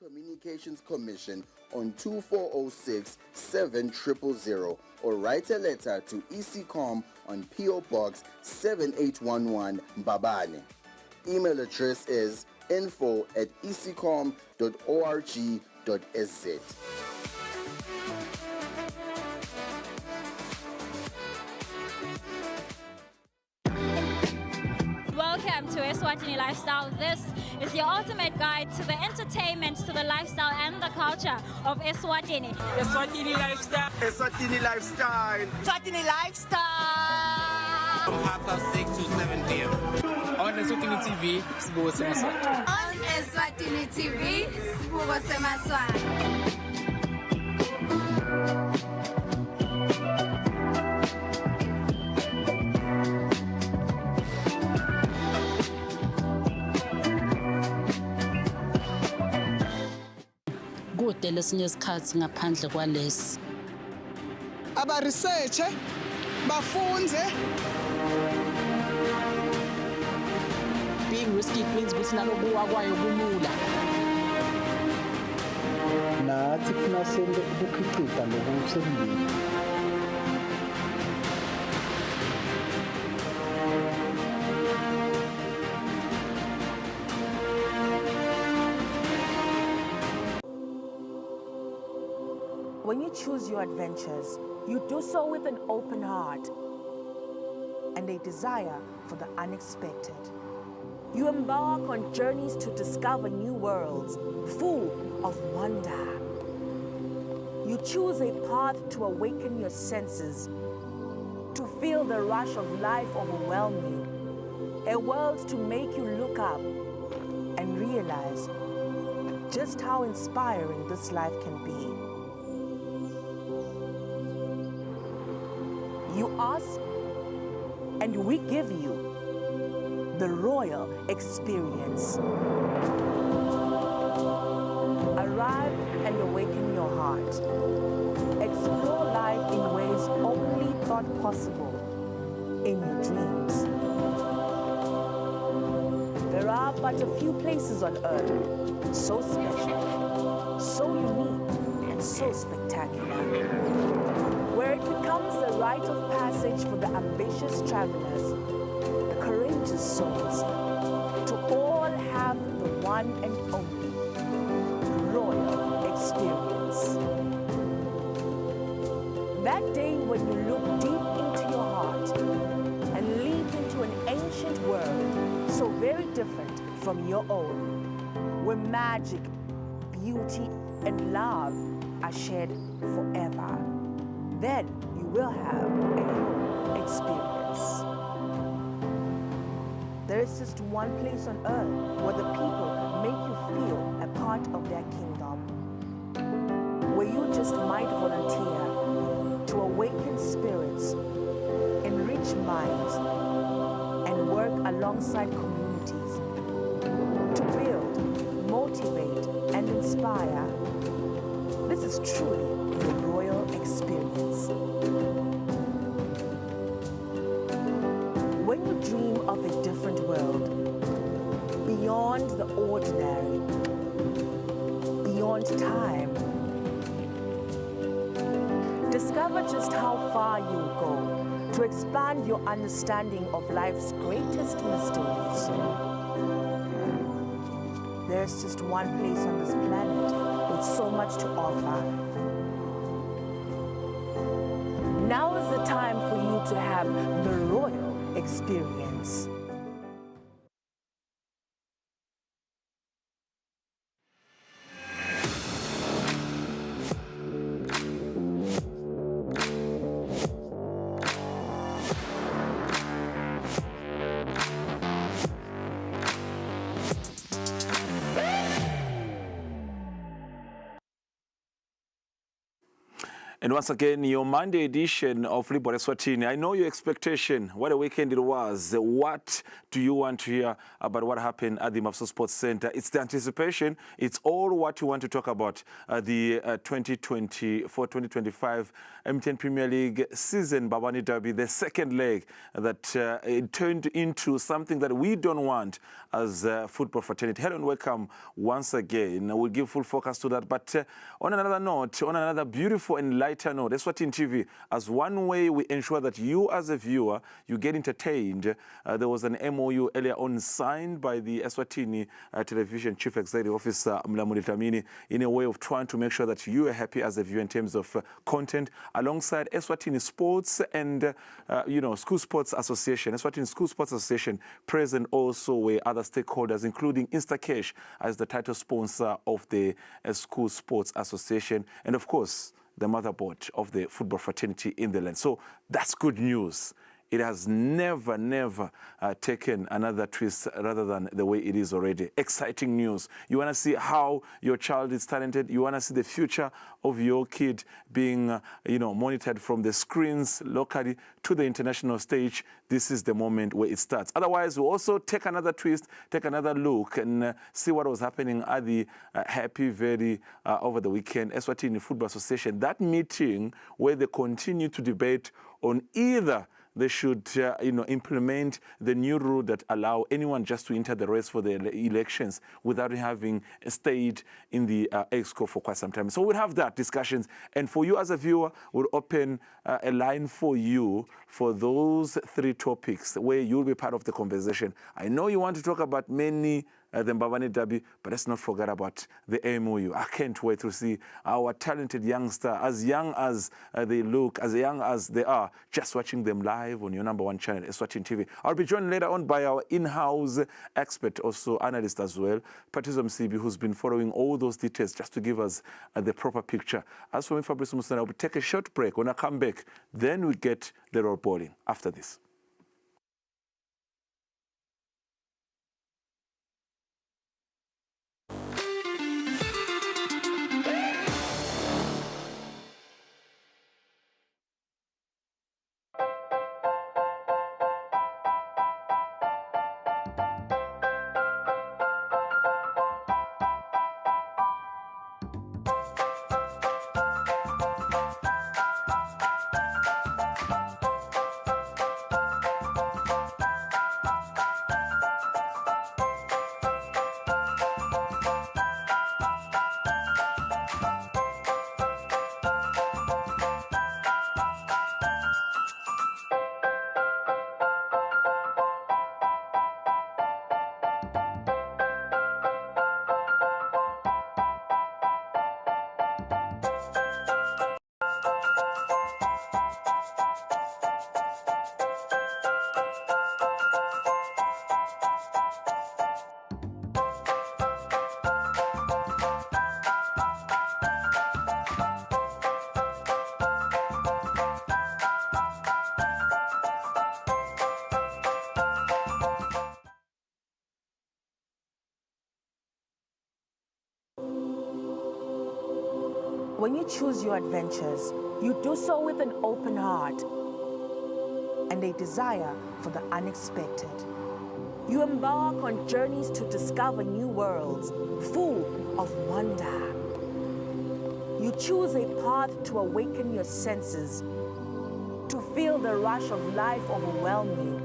Communications Commission on 2406 7000 or write a letter to ECCOM on PO Box 7811 Mbabane. Email address is info@ecom.org.sz. Welcome to Eswatini Lifestyle. This is your ultimate guide to the entertainment, to the lifestyle and the culture of Eswatini. Eswatini Lifestyle. Eswatini Lifestyle. Eswatini Lifestyle. From 6:30 to 7 p.m. On Eswatini TV, Sibuko Semaswati. On Eswatini TV, Sibuko Semaswati. Kude lesinye isikhathi ngaphandle kwalesi aba research bafunze. being risky means ukuthi nalokuwa kwayo kumula nathi kufuna sente ukukhiqiza lokusemini. When you choose your adventures, you do so with an open heart and a desire for the unexpected. You embark on journeys to discover new worlds, full of wonder. You choose a path to awaken your senses, to feel the rush of life overwhelm you, a world to make you look up and realize just how inspiring this life can be. You ask, and we give you the royal experience. Arrive and awaken your heart. Explore life in ways only thought possible in your dreams. There are but a few places on earth so special, so unique, and so spectacular, where it becomes the rite of passage for the ambitious travelers, the courageous souls, to all have the one and only royal experience. That day when you look deep into your heart and leap into an ancient world so very different from your own, where magic, beauty, and love are shared forever. Then you will have a new experience. There is just one place on earth where the people make you feel a part of their kingdom, where you just might volunteer to awaken spirits, enrich minds, and work alongside communities to build, motivate, and inspire. This is truly the royal experience. When you dream of a different world, beyond the ordinary, beyond time, discover just how far you'll go to expand your understanding of life's greatest mysteries. There's just one place on this planet with so much to offer. Now is the time for you to have the royal experience. And once again, your Monday edition of Libhola Eswatini. I know your expectation. What a weekend it was. What do you want to hear about what happened at the Mapso Sports Center? It's the anticipation. It's all what you want to talk about. The 2024-2025 M10 Premier League season, Babani Derby, the second leg that it turned into something that we don't want as football fraternity. Hello and welcome once again. We'll give full focus to that. But on another note, on another beautiful and lighter note, Eswatini TV, as one way we ensure that you as a viewer, you get entertained. There was an MOU earlier on signed by the Eswatini Television Chief Executive Officer, Mlamuli Dlamini, in a way of trying to make sure that you are happy as a viewer in terms of content, alongside Eswatini Sports and, School Sports Association. Eswatini School Sports Association present also where other stakeholders, including Instacash as the title sponsor of the School Sports Association, and of course, the motherboard of the football fraternity in the land. So that's good news. It has never taken another twist rather than the way it is already. Exciting news. You want to see how your child is talented. You want to see the future of your kid being, monitored from the screens locally to the international stage. This is the moment where it starts. Otherwise, we'll also take another twist, take another look, and see what was happening at the Happy Valley over the weekend, Eswatini Football Association. That meeting where they continue to debate on either they should, implement the new rule that allow anyone just to enter the race for the elections without having stayed in the EXCO for quite some time. So we'll have that discussions. And for you as a viewer, we'll open a line for you for those three topics where you'll be part of the conversation. I know you want to talk about many the Babani Derby, but let's not forget about the MOU. I can't wait to see our talented youngster, as young as they look, as young as they are, just watching them live on your number one channel, Eswatini TV. I'll be joined later on by our in-house expert, also analyst as well, Patizo Msibi, who's been following all those details just to give us the proper picture. As for me, Fabrice Musana, I'll take a short break. When I come back, then we get the roll bowling after this. When you choose your adventures, you do so with an open heart and a desire for the unexpected. You embark on journeys to discover new worlds full of wonder. You choose a path to awaken your senses, to feel the rush of life overwhelm you,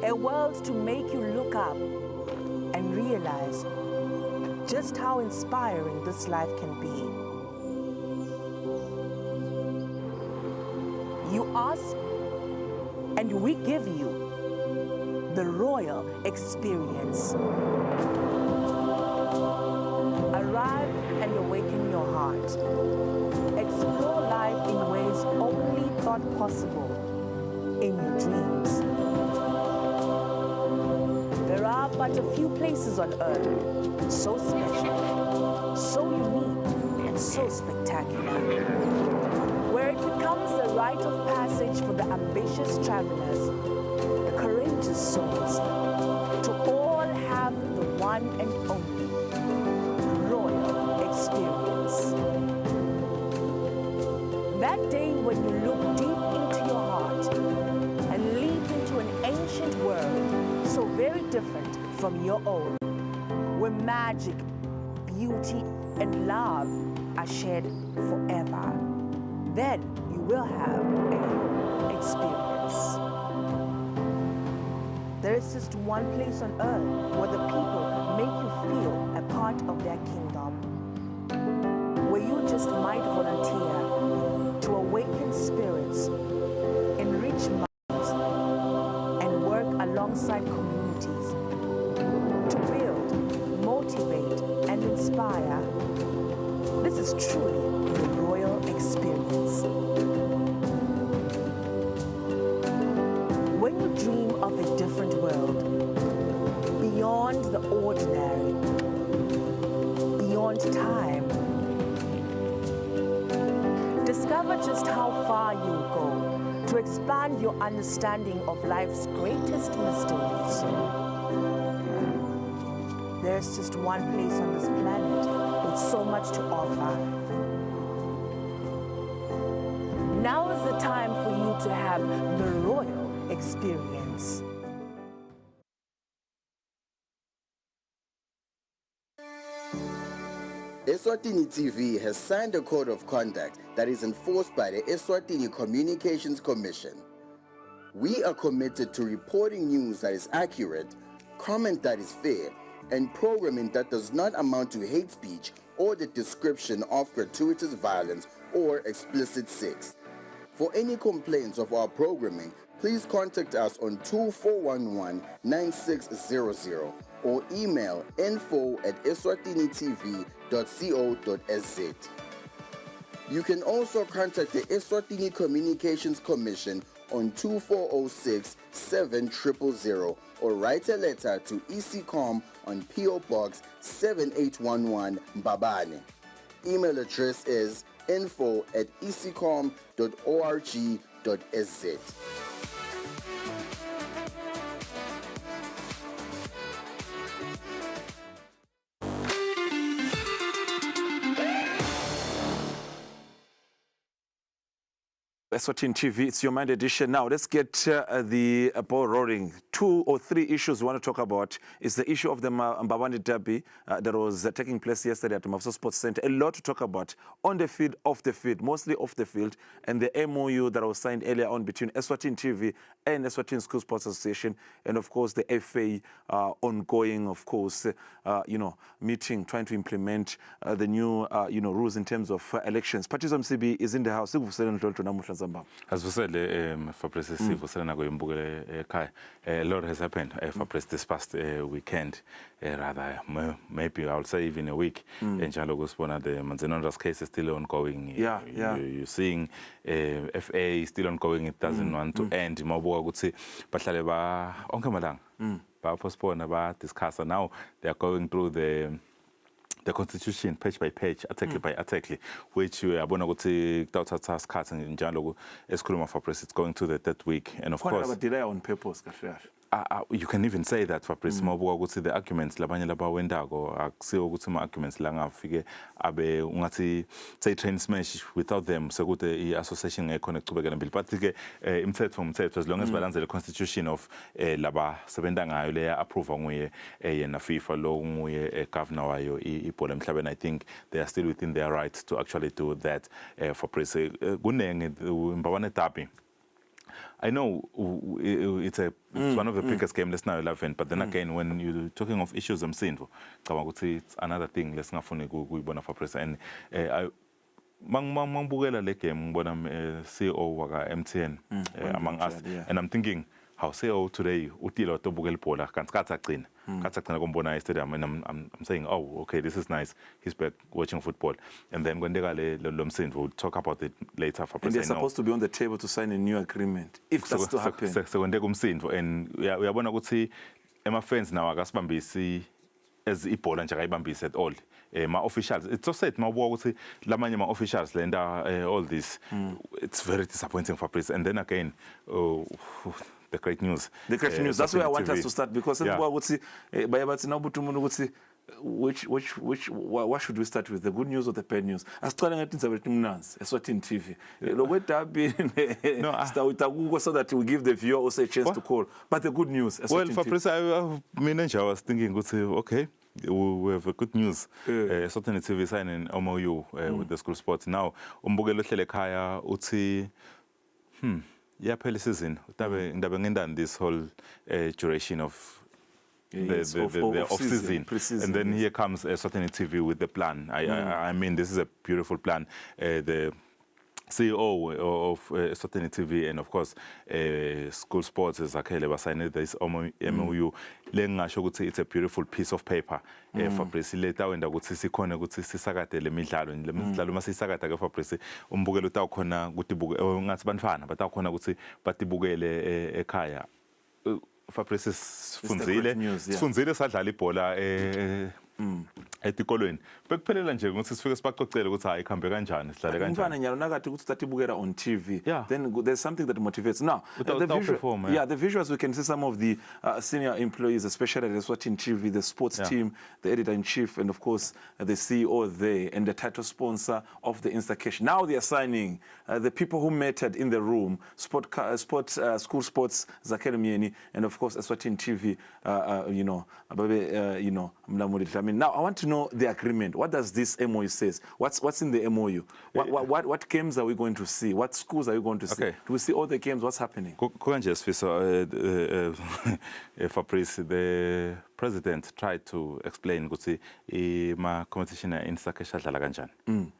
a world to make you look up and realize just how inspiring this life can be. You ask, and we give you the royal experience. Arrive and awaken your heart. Explore life in ways only thought possible in your dreams. There are but a few places on earth so special, so unique, and so spectacular, where it becomes the rite of passage for the ambitious travelers, the courageous souls, to all have the one and only royal experience. That from your own, where magic, beauty, and love are shared forever. Then you will have a home experience. There is just one place on earth where the people make you feel a part of their kingdom, where you just might volunteer to awaken spirits, enrich minds, and work alongside communities to build, motivate, and inspire. This is truly the royal experience. When you dream of a different world, beyond the ordinary, beyond time, discover just how far you'll go to expand your understanding of life's greatest mysteries. There's just one place on this planet with so much to offer. Now is the time for you to have the royal experience. Eswatini TV has signed a code of conduct that is enforced by the Eswatini Communications Commission. We are committed to reporting news that is accurate, comment that is fair, and programming that does not amount to hate speech or the description of gratuitous violence or explicit sex. For any complaints of our programming, please contact us on 2411-9600 or email info@eswatinitv.co.za. You can also contact the Eswatini Communications Commission on 2406-7000 or write a letter to ECCOM on PO Box 7811 Mbabane. Email address is info@ecom.org.sz. Eswatini TV, it's your Mind edition. Now, let's get the ball rolling. 2 or 3 issues we want to talk about is the issue of the Mbabane Derby that was taking place yesterday at the Mafso Sports Center. A lot to talk about on the field, off the field, mostly off the field, and the MOU that was signed earlier on between Eswatini TV and Eswatini School Sports Association, and of course the FA ongoing, of course, meeting, trying to implement the new, rules in terms of elections. Patizo MCB is in the house. As we said, Fabrice, a lot has happened, Fabrice, this past weekend, rather, maybe I would say even a week. And Jalogos, the Manzano's case is still ongoing. You're seeing FA still ongoing, it doesn't want to end. Mabu would say, but Taleba, Onkamadang, postpone about discuss, and now they are going through the constitution page by page, article by article, which we are going to take cards in Jalo, Eskuluma for press. It's going to the third week, and of course, delay on purpose. You can even say that for press. Mabu would see the arguments. Labanya laba wendago. Axio would see arguments. Langa figure abe ungati say train smash without them. So good the association connect to begin bill. But himself from himself as long as balance the constitution of laba sebendanga yule approve ngwe na FIFA law ngwe governor wayo ipola mhlabe. And I think they are still within their rights to actually do that for press. Guneng Mbabane Derby. I know it's one of the biggest games. Let's now 11. But then again, when you're talking of issues, I'm saying, it's another thing. Let's not forget go bona for press. And mang bugela le game bona CEO waga MTN among us. And I'm thinking, how CEO today utilo to bugel pola kan skatsakin. Katsakana kombona stadium, and I'm saying, oh, okay, this is nice. He's back watching football. And then when they we'll talk about it later. For and they're supposed to be on the table to sign a new agreement, if that's to happen. So when they come in, and we are going to see my friends now, I guess, Bambisi, as Ipola and Bambisi at all. My officials, it's so sad, my officials, and all this. It's very disappointing for Prince. And then again, the great news. The great news. That's where I want us to start, because people would say, what should we start with? The good news or the bad news? Asiqale ngathi nizabethu mnanzi Eswatini TV. Lokwe derby so that we give the viewer also a chance to call. But the good news, well, Fabrice, I was thinking, okay, we have a good news. Eswatini TV signing MOU with the school sports. Now, umbukelo hlele ekhaya uthi yaphela season. Ndabe ngendani this whole duration of the off-season. And then here comes Eswatini TV with the plan. I mean, this is a beautiful plan. The CEO of Eswatini TV and of course school sports is Zakhele signed this MOU. Lengasho ukuthi it's a beautiful piece of paper. Fabrice later wenda ukuthi sikhona ukuthi sisakade lemidlalo masisakada ke Fabrice umbukelo utawukhona ukuthi ngathi banfana batawukhona ukuthi batibukele ekhaya. Fabrice sifundzile sadlala ibhola etikolweni bekuphelela nje ukuthi sifike sibaqoqele ukuthi hayi ikhambe kanjani sidlale kanjani umfana nyalo nakathi ukuthi tatibukela on TV then there's something that motivates now the visuals we can see some of the senior employees especially at Eswatini TV, the sports team, the editor-in-chief and of course the CEO there and the title sponsor of the Instacation. Now they are signing the people who mattered in the room, school sports Zakhele Myeni and of course Eswatini TV I mean, now I want to know the agreement. What does this MOU says? What's in the MOU? What games are we going to see? What schools are you going to see? Do we see all the games? What's happening? Fabrice, the president tried to explain ukuthi ma competition Instacation dlala kanjani.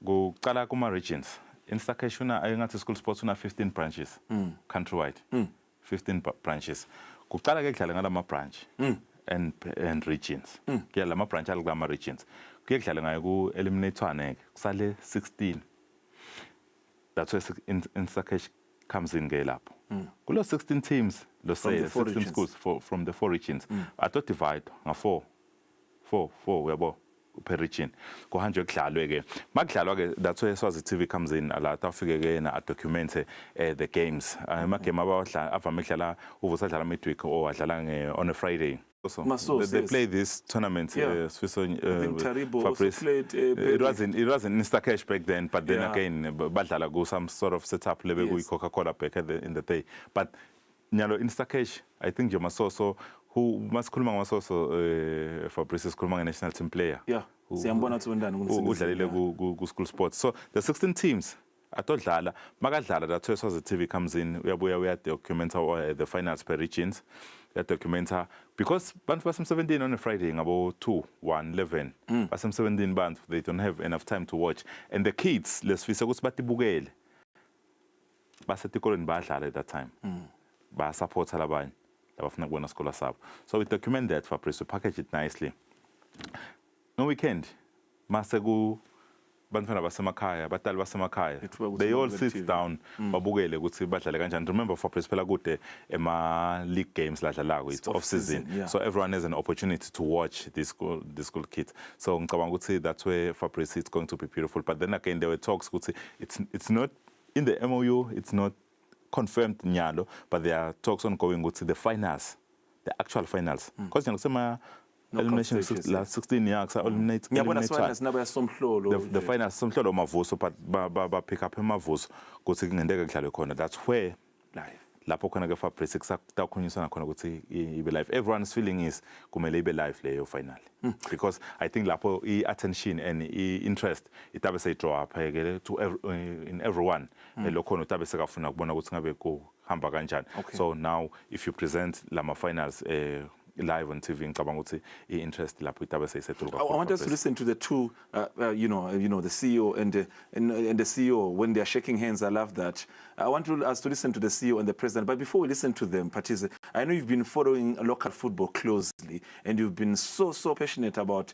Kuqala kuma regions. Instacation ayingathi school sports una 15 branches countrywide. 15 branches. Kuqala ke kudlala ngala branch. And regions. Kuyala lama branch alama regions. Kuye kudlala ngayo ku eliminatorane kusale 16. That's where Instacation comes in ke lapho. Kulo 16 teams, let's say 16 schools from the 4 regions. Ato divide nga 4 uyabo per region. Kuhanjwe kudlalwe ke. Makudlalwa ke that's where Eswazi TV comes in ala tafike ke na document the games. Ama game avame kudlala uvusadlala midweek or adlala on a Friday. They play this tournament. Fabrice. It wasn't Instacash back then, but then again, badlala go some sort of setup level with Coca-Cola back in the day. But nyalo Instacash, I think you must also who must kulma also Fabrice is kulma national team player. Who school sports. So the 16 teams. Atodlala, magadlala. That's where the TV comes in. We are document the finals per regions. That documenta because bands was 17 on a Friday about 2, 1, 11. But some 17 bands they don't have enough time to watch. And the kids, let's face it, batibugele. Basatikolo in badlala at that time. Ba support alabany. Labafuna kubona school sabo. So we document that for press to package it nicely. No weekend. Masegu bantwana basemakhaya batali basemakhaya they all sit down babukele ukuthi badlale kanjani. Remember for press phela kude ema league games ladlalako it's off season so everyone has an opportunity to watch this school kids. So ngicabanga ukuthi that's where Fabrice it's going to be beautiful. But then again there were talks ukuthi it's not in the MOU, it's not confirmed nyalo, but there are talks ongoing ukuthi the finals, the actual finals because ngisema elimination last 16 years eliminate the finals somhlolo mavuso but ba pick up emavuso ukuthi kungendeke kudlalwe khona. That's where live lapho khona ke Fabrice kusakutawukhulunyiswana khona ukuthi ibe live. Everyone's feeling is kumele ibe live leyo final because I think lapho attention and interest itabe seyidraw up to in everyone lokhona utabe sekafuna kubona ukuthi ngabe kuhamba kanjani. So now if you present lama finals live on TV ngicabanga ukuthi interest lapho itabe seyisethuka. I want us to listen to the two the CEO and the CEO when they are shaking hands. I love that. I want us to listen to the CEO and the president. But before we listen to them, Patize, I know you've been following local football closely and you've been so passionate about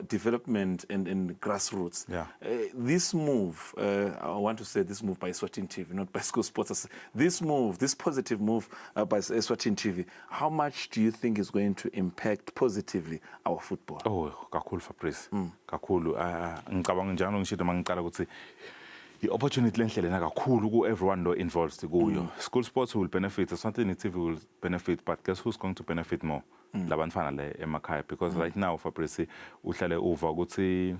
development and grassroots. This move, I want to say this move by Eswatini TV, not by School Sports. This positive move by Eswatini TV, how much do you think is going to impact positively our football? Oh, kakhulu Fabrice. Kakhulu. Ngicabanga njalo ngishilo mangiqala ukuthi i-opportunity lenhlelena kakhulu ku-everyone lo involved kuyo. School sports will benefit, Eswatini TV will benefit, but guess who's going to benefit more? Labantfana le emakhaya, because right now Fabrice uhlale uva ukuthi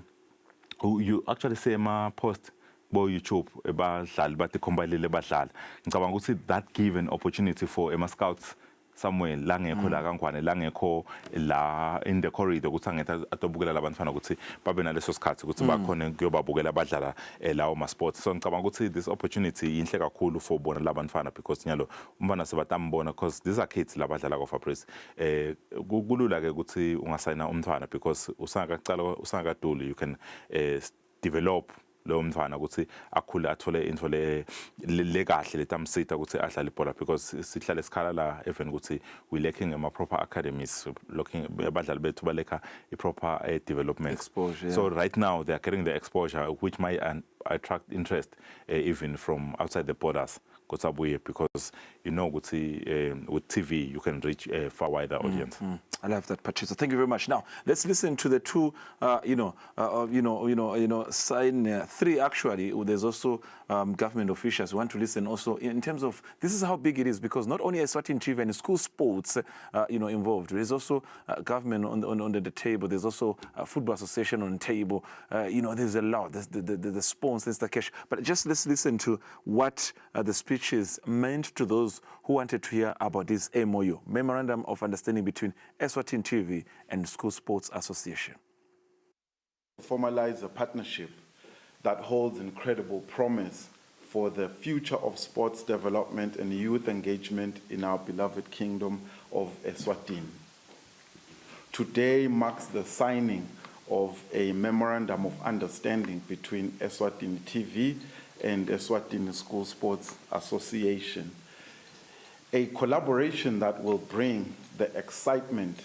you actually see post bo YouTube ebadlali batikhombelele badlala. Ngicabanga ukuthi that give an opportunity for scouts somewhere la ngekho la kangwane la ngekho la in the corridor ukuthi angetha atobukela labantfana ukuthi babe naleso sikhathi ukuthi bakhona kuyobabukela badlala lawo ma sports. So ngicabanga ukuthi this opportunity inhle kakhulu for bona labantfana, because nyalo umfana sebatambona, because these are kids labadlala ko Fabrice. Kulula ke ukuthi ungasayina umntwana, because usangakaduli you can develop lo mfana ukuthi akhule athole into le kahle letamsita ukuthi adlale ibhola, because sihlale sikhala la even ukuthi we lacking ama proper academies, looking abadlali bethu baleka I proper development exposure, yeah. So right now they are getting the exposure which might attract interest even from outside the borders, because you know with TV you can reach a far wider audience. I love that, Patricia. Thank you very much. Now let's listen to the two, sign three actually. There's also government officials. We want to listen also in terms of this is how big it is, because not only Eswatini TV and school sports, involved. There's also government on the table. There's also a football association on the table. There's a lot. There's the sponsors, the cash. But just let's listen to what the speeches meant to those who wanted to hear about this MOU, Memorandum of Understanding between Eswatini TV and School Sports Association. Formalize a partnership that holds incredible promise for the future of sports development and youth engagement in our beloved kingdom of Eswatini. Today marks the signing of a Memorandum of Understanding between Eswatini TV and Eswatini School Sports Association, a collaboration that will bring the excitement,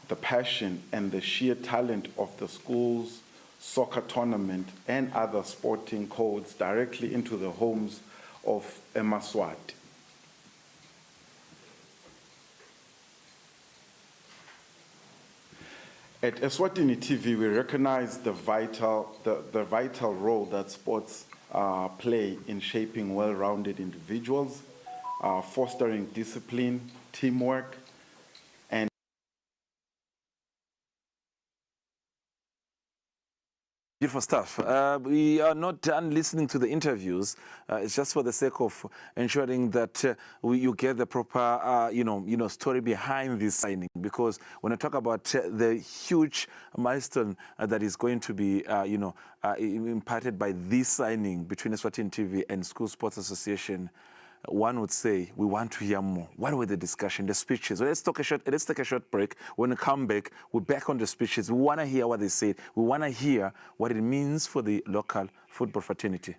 the passion, and the sheer talent of the school's soccer tournament and other sporting codes directly into the homes of eMaswati. At Eswatini TV, we recognize the vital role that sports play in shaping well-rounded individuals, fostering discipline, teamwork, and Beautiful stuff. We are not done listening to the interviews. It's just for the sake of ensuring that you get the proper, story behind this signing. Because when I talk about the huge milestone that is going to be, imparted by this signing between Eswatini TV and School Sports Association, one would say we want to hear more. What were the discussion, the speeches? Well, let's take a short break. When we come back, we're back on the speeches. We want to hear what they said. We want to hear what it means for the local football fraternity.